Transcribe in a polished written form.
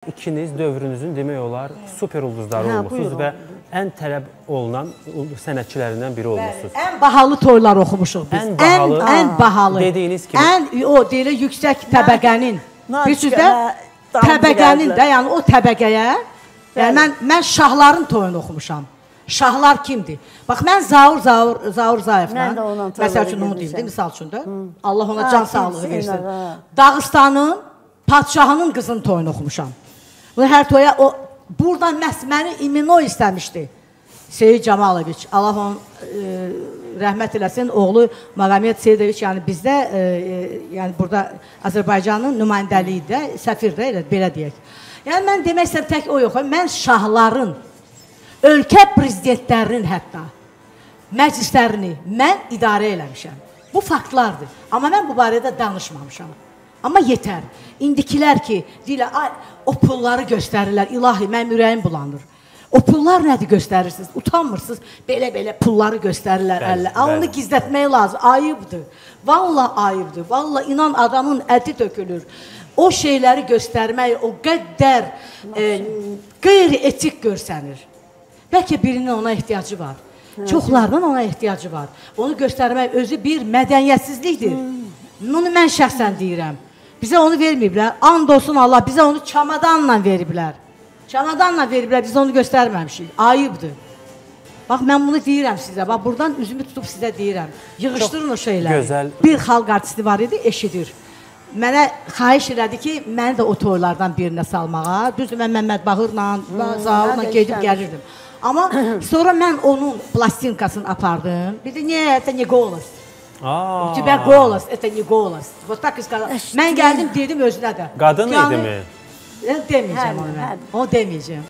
İkiniz dövrünüzün demək olar super ulduzları olmuşsunuz və ən tələb olunan sənətçilərindən biri olmuşsunuz. Ən bahalı toylar oxumuşuq biz. Ən bahalı. Dediyiniz kimi. O deyilə yüksək təbəqənin. Bilirsiniz də təbəqənin də, yəni o təbəqəyə, yəni mən şahların toyunu oxumuşam. Şahlar kimdir? Bax, mən Zaur Zayevlə, məsəl üçün onu deyim, misal üçün də, Allah ona can sağlığı versin. Dağıstanın padşahının qızının toyunu oxumuşam. Hər toya, buradan məhz məni imino istəmişdi. Seyid Camaloviç, Allah onun rəhmət eləsin, oğlu Maqamed Seyidoviç, yəni bizdə, yəni burada Azərbaycanın nümayəndəliyi də, səfir də, belə deyək. Yəni mən demək istəyirəm, tək o yox, mən şahların, ölkə prezidentlərinin hətta məclislərini mən idarə eləmişəm. Bu faktlardır. Amma mən bu barədə danışmamışam. Amma yetər. İndikilər ki, deyirlər, o pulları göstərirlər, ilahi, mənim ürəyim bulanır. O pullar nədir göstərirsiniz? Utanmırsınız, belə-belə pulları göstərirlər əllə. Onu gizlətmək lazım, ayıbdır. Vallahi ayıbdır. Vallahi inan adamın əti tökülür. O şeyləri göstərmək o qədər qeyri-etik görsənir. Bəlkə birinin ona ehtiyacı var. Çoxlarının ona ehtiyacı var. Onu göstərmək özü bir mədəniyyətsizlikdir. Bunu mən şəxsən deyirəm. Bizə onu verməyiblər. And olsun Allah, bizə onu çamadanla veriblər. Çamadanla veriblər, biz onu göstərməmişik. Ayıbdır. Bax, mən bunu deyirəm sizə. Bax, buradan üzümü tutub sizə deyirəm. Yığışdırın o şeyləri. Bir xalq artisti var idi, eşidir. Mənə xahiş elədi ki, məni də o toylardan birinə salmağa. Düzdür, mən Məmməd Bağırla, Zaurla gedib gəlirdim. Amma sonra mən onun plastinkasını apardım. Dedi, niyə, это не голос. У тебя голос, это не голос. Вот так и сказал. Mən gəldim, dedim özünə də. Qadın idi mi? Deməyəcəm onu mən. Onu deməyəcəm.